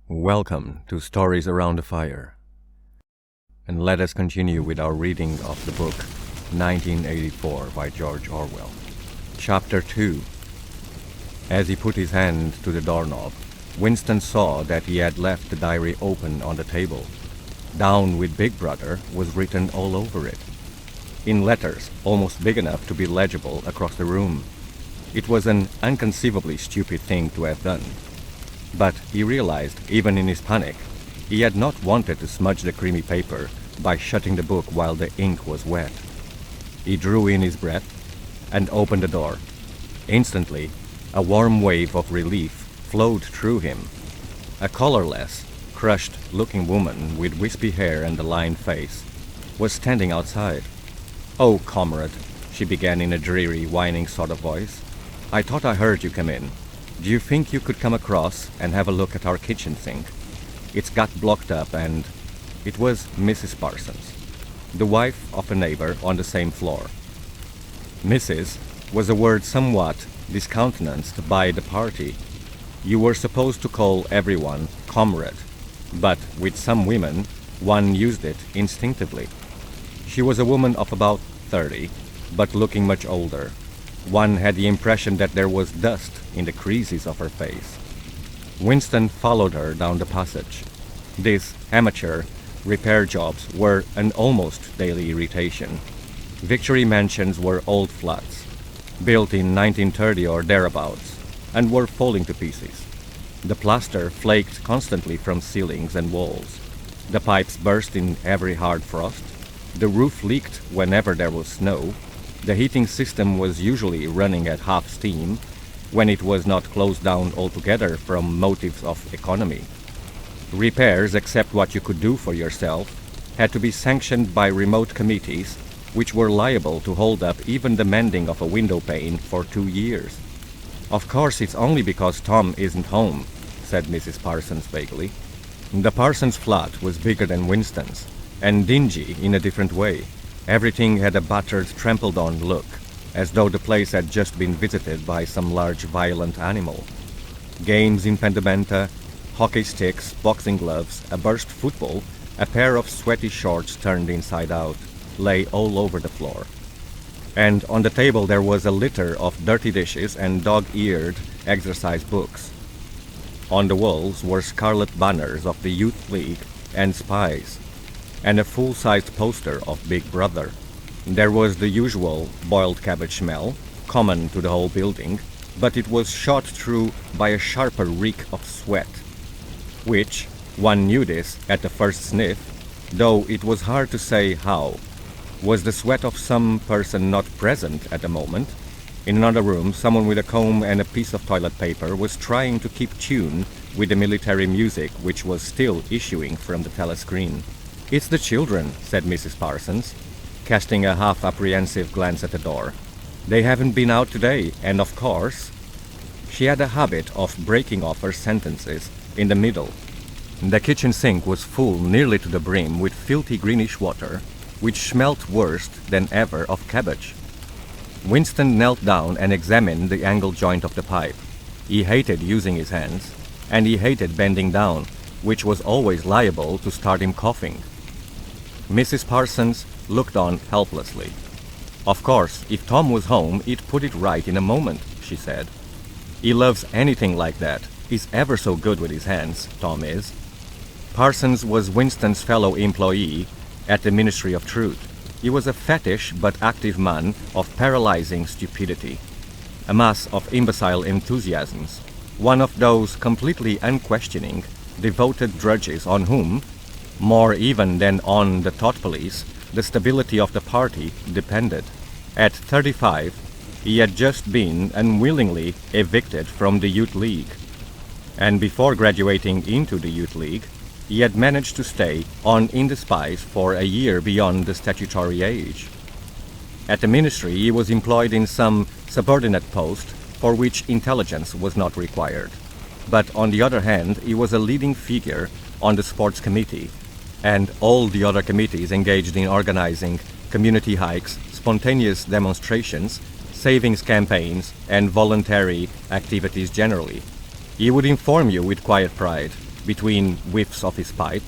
Welcome to Stories Around the Fire. And let us continue with our reading of the book 1984 by George Orwell. Chapter 2. As he put his hand to the doorknob, Winston saw that he had left the diary open on the table. Down with Big Brother was written all over it, in letters almost big enough to be legible across the room. It was an inconceivably stupid thing to have done. But he realized, even in his panic, he had not wanted to smudge the creamy paper by shutting the book while the ink was wet. He drew in his breath and opened the door. Instantly, a warm wave of relief flowed through him. A colorless, crushed-looking woman with wispy hair and a lined face was standing outside. "Oh, comrade," she began in a dreary, whining sort of voice. "I thought I heard you come in. Do you think you could come across and have a look at our kitchen sink? It's got blocked up and..." It was Mrs. Parsons, the wife of a neighbor on the same floor. Mrs. was a word somewhat discountenanced by the party. You were supposed to call everyone comrade, but with some women, one used it instinctively. She was a woman of about 30, but looking much older. One had the impression that there was dust in the creases of her face. Winston followed her down the passage. These amateur repair jobs were an almost daily irritation. Victory mansions were old flats, built in 1930 or thereabouts, and were falling to pieces. The plaster flaked constantly from ceilings and walls. The pipes burst in every hard frost. The roof leaked whenever there was snow. The heating system was usually running at half steam when it was not closed down altogether from motives of economy. Repairs, except what you could do for yourself, had to be sanctioned by remote committees which were liable to hold up even the mending of a window pane for 2 years. "Of course it's only because Tom isn't home," said Mrs. Parsons vaguely. The Parsons flat was bigger than Winston's, and dingy in a different way. Everything had a battered, trampled-on look, as though the place had just been visited by some large, violent animal. Games in Pendamenta, hockey sticks, boxing gloves, a burst football, a pair of sweaty shorts turned inside out, lay all over the floor. And on the table there was a litter of dirty dishes and dog-eared exercise books. On the walls were scarlet banners of the Youth League and Spies, and a full-sized poster of Big Brother. There was the usual boiled cabbage smell, common to the whole building, but it was shot through by a sharper reek of sweat, which, one knew this at the first sniff, though it was hard to say how, was the sweat of some person not present at the moment. In another room, someone with a comb and a piece of toilet paper was trying to keep tune with the military music which was still issuing from the telescreen. "It's the children," said Mrs. Parsons, casting a half-apprehensive glance at the door. "They haven't been out today, and of course..." She had a habit of breaking off her sentences in the middle. The kitchen sink was full nearly to the brim with filthy greenish water, which smelt worse than ever of cabbage. Winston knelt down and examined the angle joint of the pipe. He hated using his hands, and he hated bending down, which was always liable to start him coughing. Mrs. Parsons looked on helplessly. "Of course, if Tom was home, he'd put it right in a moment," she said. "He loves anything like that. He's ever so good with his hands, Tom is." Parsons was Winston's fellow employee at the Ministry of Truth. He was a fattish but active man of paralyzing stupidity, a mass of imbecile enthusiasms, one of those completely unquestioning, devoted drudges on whom, more even than on the thought police, the stability of the party depended. At 35, he had just been unwillingly evicted from the Youth League, and before graduating into the Youth League, he had managed to stay on in the Spies for a year beyond the statutory age. At the ministry, he was employed in some subordinate post for which intelligence was not required. But on the other hand, he was a leading figure on the sports committee, and all the other committees engaged in organizing community hikes, spontaneous demonstrations, savings campaigns, and voluntary activities generally. He would inform you with quiet pride between whiffs of his pipe,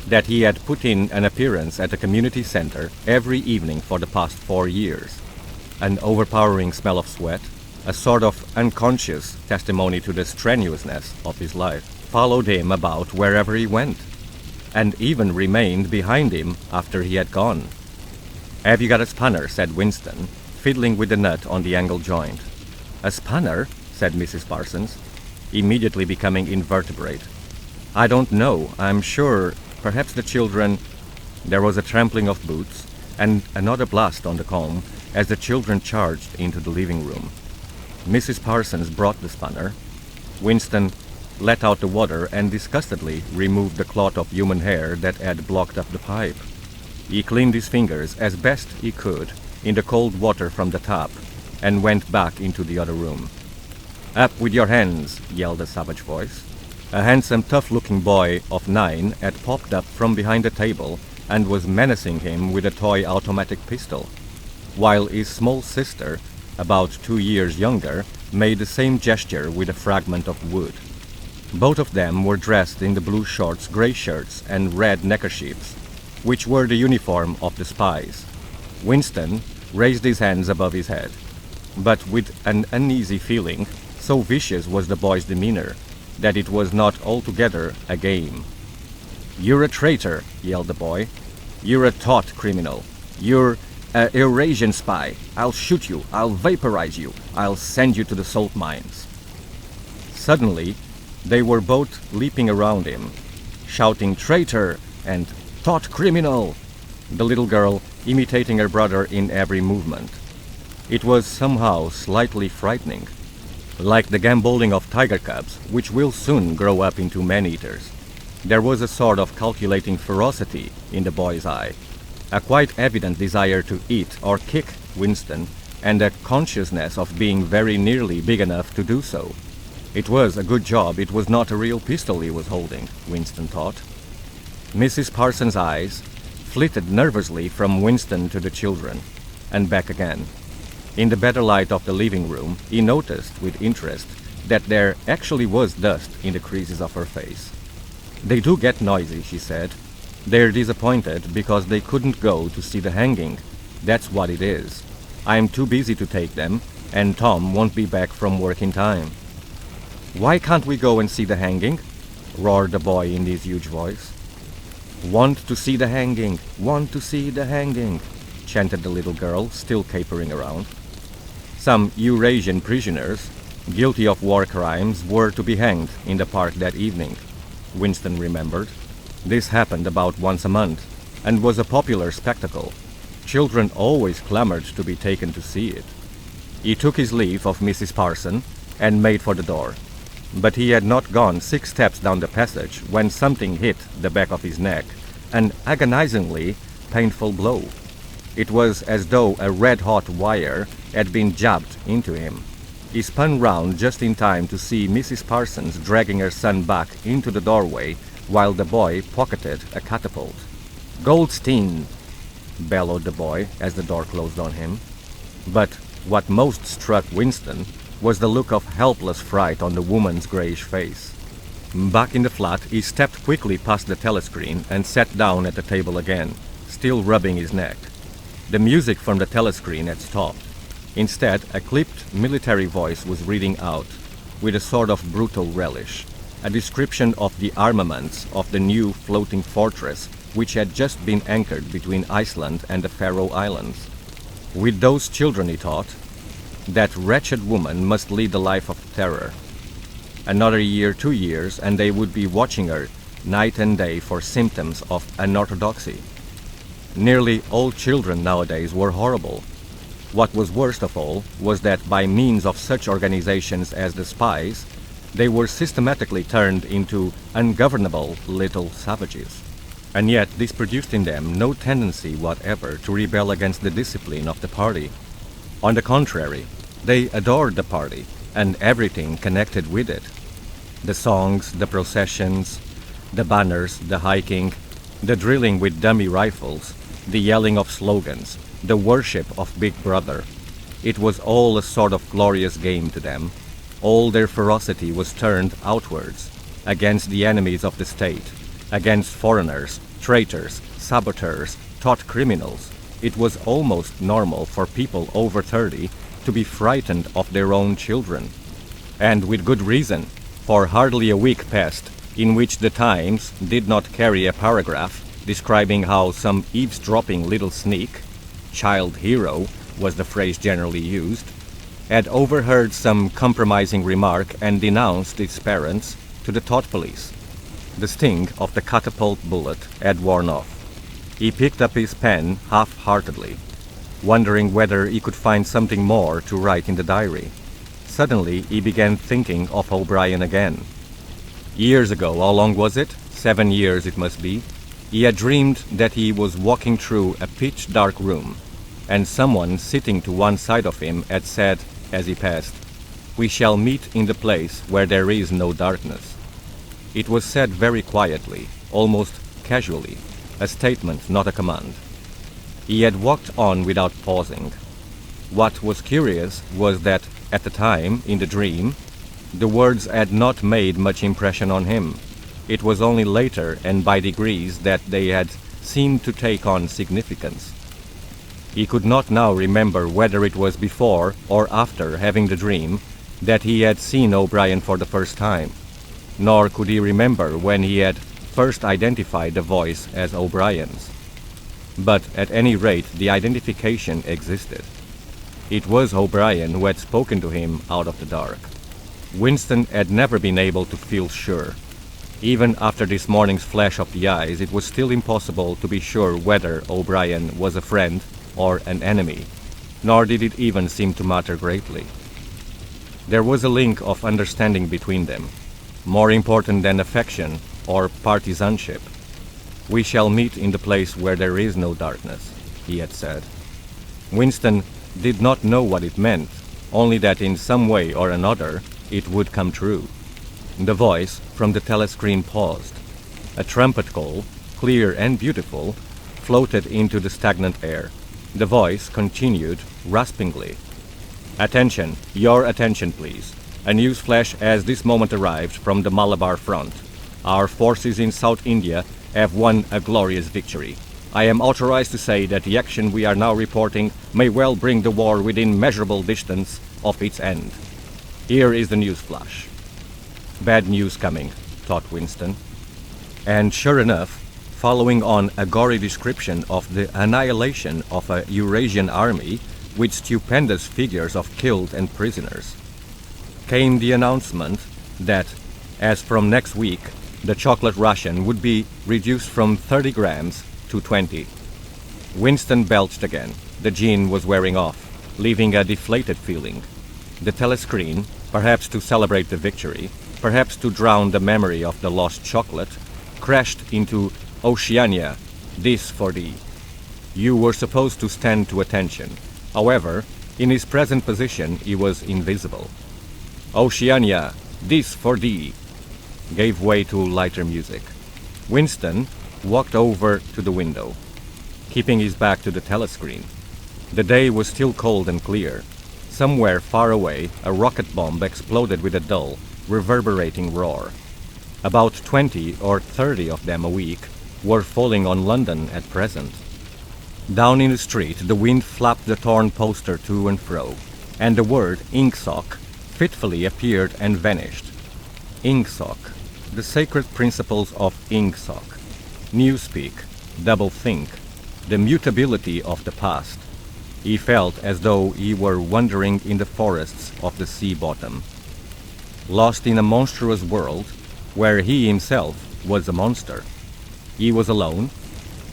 that he had put in an appearance at a community center every evening for the past 4 years. An overpowering smell of sweat, a sort of unconscious testimony to the strenuousness of his life, followed him about wherever he went, and even remained behind him after he had gone. "Have you got a spanner?" said Winston, fiddling with the nut on the angle joint. "A spanner?" said Mrs. Parsons, immediately becoming invertebrate. "I don't know. I'm sure perhaps the children—" There was a trampling of boots and another blast on the comb as the children charged into the living room. Mrs. Parsons brought the spanner. Winston let out the water and disgustedly removed the clot of human hair that had blocked up the pipe. He cleaned his fingers as best he could in the cold water from the tap and went back into the other room. "Up with your hands!" yelled a savage voice. A handsome, tough-looking boy of 9 had popped up from behind the table and was menacing him with a toy automatic pistol, while his small sister, about 2 years younger, made the same gesture with a fragment of wood. Both of them were dressed in the blue shorts, gray shirts, and red neckerchiefs, which were the uniform of the spies. Winston raised his hands above his head, but with an uneasy feeling, so vicious was the boy's demeanor, that it was not altogether a game. "You're a traitor," yelled the boy. "You're a taut criminal. You're a Eurasian spy. I'll shoot you. I'll vaporize you. I'll send you to the salt mines." Suddenly, they were both leaping around him, shouting "traitor" and "taut criminal," the little girl imitating her brother in every movement. It was somehow slightly frightening, like the gambolling of tiger cubs, which will soon grow up into man-eaters. There was a sort of calculating ferocity in the boy's eye, a quite evident desire to eat or kick Winston, and a consciousness of being very nearly big enough to do so. It was a good job it was not a real pistol he was holding, Winston thought. Mrs. Parsons' eyes flitted nervously from Winston to the children, and back again. In the better light of the living room, he noticed with interest that there actually was dust in the creases of her face. "They do get noisy," she said. "They're disappointed because they couldn't go to see the hanging. That's what it is. I'm too busy to take them, and Tom won't be back from work in time." "Why can't we go and see the hanging?" roared the boy in his huge voice. "Want to see the hanging, want to see the hanging," chanted the little girl, still capering around. Some Eurasian prisoners, guilty of war crimes, were to be hanged in the park that evening, Winston remembered. This happened about once a month, and was a popular spectacle. Children always clamored to be taken to see it. He took his leave of Mrs. Parson and made for the door. But he had not gone 6 steps down the passage when something hit the back of his neck, an agonizingly painful blow. It was as though a red-hot wire had been jabbed into him. He spun round just in time to see Mrs. Parsons dragging her son back into the doorway while the boy pocketed a catapult. "Goldstein!" bellowed the boy as the door closed on him. But what most struck Winston was the look of helpless fright on the woman's grayish face. Back in the flat, he stepped quickly past the telescreen and sat down at the table again, still rubbing his neck. The music from the telescreen had stopped. Instead, a clipped military voice was reading out, with a sort of brutal relish, a description of the armaments of the new floating fortress which had just been anchored between Iceland and the Faroe Islands. With those children, he thought, that wretched woman must lead a life of terror. Another year, 2 years, and they would be watching her night and day for symptoms of unorthodoxy. Nearly all children nowadays were horrible. What was worst of all was that by means of such organizations as the spies, they were systematically turned into ungovernable little savages. And yet this produced in them no tendency whatever to rebel against the discipline of the party. On the contrary, they adored the party and everything connected with it. The songs, the processions, the banners, the hiking, the drilling with dummy rifles, the yelling of slogans, the worship of Big Brother. It was all a sort of glorious game to them. All their ferocity was turned outwards. against the enemies of the state, against foreigners, traitors, saboteurs, thought criminals. It was almost normal for people over 30 to be frightened of their own children. And with good reason, for hardly a week passed in which the Times did not carry a paragraph describing how some eavesdropping little sneak, child hero was the phrase generally used, had overheard some compromising remark and denounced its parents to the thought police. The sting of the catapult bullet had worn off. He picked up his pen half-heartedly, wondering whether he could find something more to write in the diary. Suddenly, he began thinking of O'Brien again. Years ago, how long was it? 7 years it must be. He had dreamed that he was walking through a pitch-dark room, and someone sitting to one side of him had said, as he passed, "We shall meet in the place where there is no darkness." It was said very quietly, almost casually, a statement, not a command. He had walked on without pausing. What was curious was that, at the time, in the dream, the words had not made much impression on him. It was only later and by degrees that they had seemed to take on significance. He could not now remember whether it was before or after having the dream that he had seen O'Brien for the first time, nor could he remember when he had first identified the voice as O'Brien's. But at any rate, the identification existed. It was O'Brien who had spoken to him out of the dark. Winston had never been able to feel sure. Even after this morning's flash of the eyes, it was still impossible to be sure whether O'Brien was a friend or an enemy, nor did it even seem to matter greatly. There was a link of understanding between them, more important than affection or partisanship. "We shall meet in the place where there is no darkness," he had said. Winston did not know what it meant, only that in some way or another it would come true. The voice from the telescreen paused. A trumpet call, clear and beautiful, floated into the stagnant air. The voice continued raspingly. "Attention, your attention please. A news flash has this moment arrived from the Malabar front. Our forces in South India have won a glorious victory. I am authorized to say that the action we are now reporting may well bring the war within measurable distance of its end. Here is the news flash." Bad news coming, thought Winston. And sure enough, following on a gory description of the annihilation of a Eurasian army with stupendous figures of killed and prisoners, came the announcement that, as from next week, the chocolate ration would be reduced from 30 grams to 20. Winston belched again. The gin was wearing off, leaving a deflated feeling. The telescreen, perhaps to celebrate the victory, perhaps to drown the memory of the lost chocolate, crashed into "Oceania, this for thee." You were supposed to stand to attention. However, in his present position he was invisible. "Oceania, this for thee," gave way to lighter music. Winston walked over to the window, keeping his back to the telescreen. The day was still cold and clear. Somewhere far away, a rocket bomb exploded with a dull, reverberating roar. About 20 or 30 of them a week were falling on London at present. Down in the street, the wind flapped the torn poster to and fro, and the word "Inksock" fitfully appeared and vanished. Inksock, the sacred principles of Inksock, newspeak, doublethink, the mutability of the past. He felt as though he were wandering in the forests of the sea bottom, lost in a monstrous world where he himself was a monster. He was alone.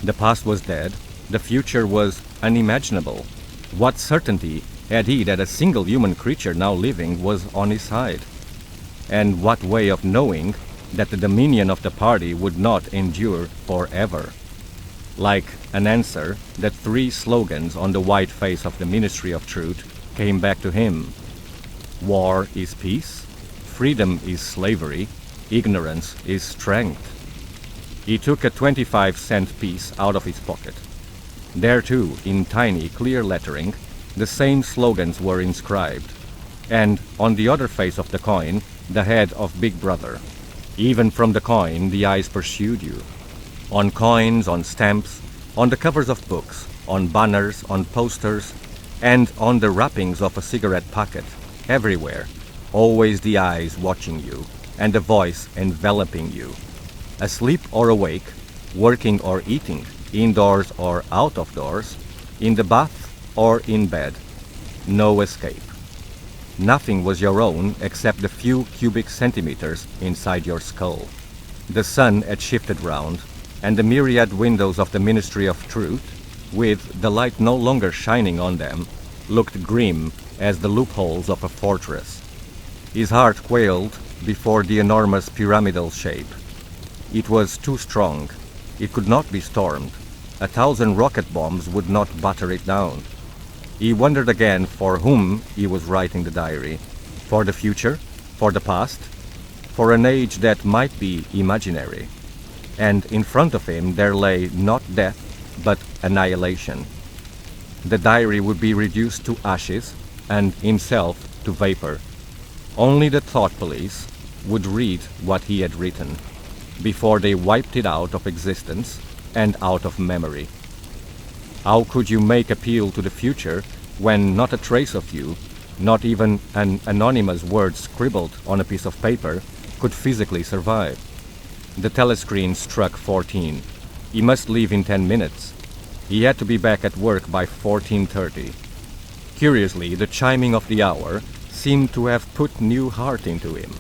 The past was dead. The future was unimaginable. What certainty had he that a single human creature now living was on his side? And what way of knowing that the dominion of the party would not endure forever? Like an answer, the 3 slogans on the white face of the Ministry of Truth came back to him. War is peace. Freedom is slavery. Ignorance is strength. He took a 25-cent piece out of his pocket. There too, in tiny, clear lettering, the same slogans were inscribed, and on the other face of the coin, the head of Big Brother. Even from the coin, the eyes pursued you. On coins, on stamps, on the covers of books, on banners, on posters, and on the wrappings of a cigarette packet, everywhere, always the eyes watching you, and the voice enveloping you. Asleep or awake, working or eating, indoors or out of doors, in the bath or in bed, no escape. Nothing was your own except the few cubic centimeters inside your skull. The sun had shifted round, and the myriad windows of the Ministry of Truth, with the light no longer shining on them, looked grim as the loopholes of a fortress. His heart quailed before the enormous pyramidal shape. It was too strong. It could not be stormed. 1,000 rocket bombs would not batter it down. He wondered again for whom he was writing the diary. For the future? For the past? For an age that might be imaginary. And in front of him there lay not death, but annihilation. The diary would be reduced to ashes, and himself to vapor. Only the thought police would read what he had written, before they wiped it out of existence and out of memory. How could you make appeal to the future when not a trace of you, not even an anonymous word scribbled on a piece of paper, could physically survive? The telescreen struck 14. He must leave in 10 minutes. He had to be back at work by 14:30. Curiously, the chiming of the hour seemed to have put new heart into him.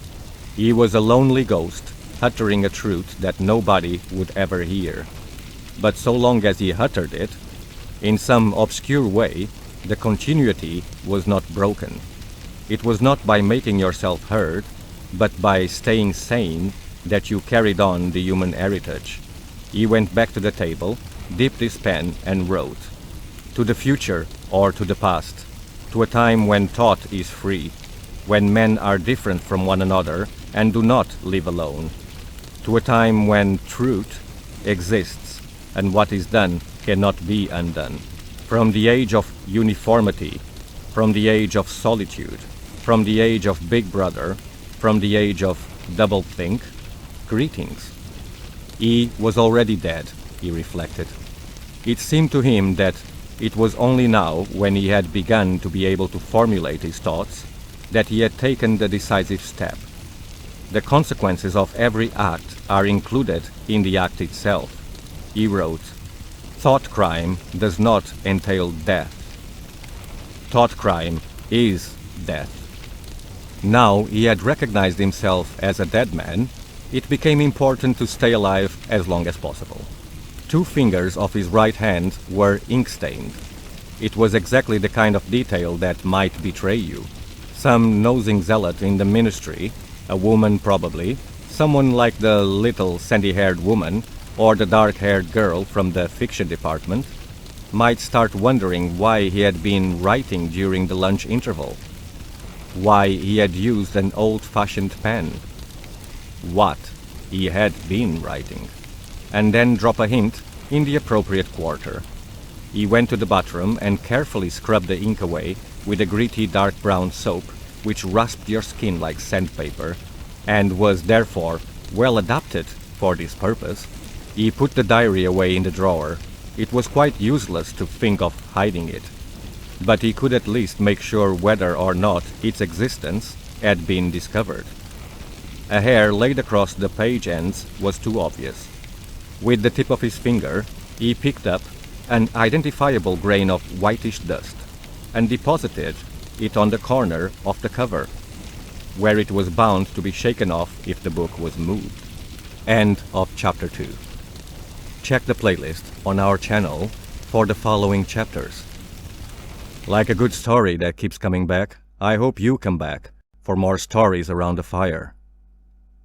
He was a lonely ghost, uttering a truth that nobody would ever hear. But so long as he uttered it, in some obscure way, the continuity was not broken. It was not by making yourself heard, but by staying sane, that you carried on the human heritage. He went back to the table, dipped his pen, and wrote. To the future or to the past, to a time when thought is free, when men are different from one another and do not live alone, to a time when truth exists and what is done cannot be undone. From the age of uniformity, from the age of solitude, from the age of Big Brother, from the age of doublethink, greetings. He was already dead, he reflected. It seemed to him that it was only now, when he had begun to be able to formulate his thoughts, that he had taken the decisive step. The consequences of every act are included in the act itself. He wrote, Thought crime does not entail death. Thought crime is death. Now he had recognized himself as a dead man, it became important to stay alive as long as possible. 2 fingers of his right hand were ink-stained. It was exactly the kind of detail that might betray you. Some nosing zealot in the ministry, a woman probably, someone like the little sandy-haired woman or the dark-haired girl from the fiction department, might start wondering why he had been writing during the lunch interval, why he had used an old-fashioned pen, what he had been writing, and then drop a hint in the appropriate quarter. He went to the bathroom and carefully scrubbed the ink away with a gritty dark brown soap which rasped your skin like sandpaper and was therefore well adapted for this purpose. He put the diary away in the drawer. It was quite useless to think of hiding it, but he could at least make sure whether or not its existence had been discovered. A hair laid across the page ends was too obvious. With the tip of his finger, he picked up an identifiable grain of whitish dust and deposited it on the corner of the cover, where it was bound to be shaken off if the book was moved. End of chapter 2. Check the playlist on our channel for the following chapters. Like a good story that keeps coming back, I hope you come back for more stories around the fire.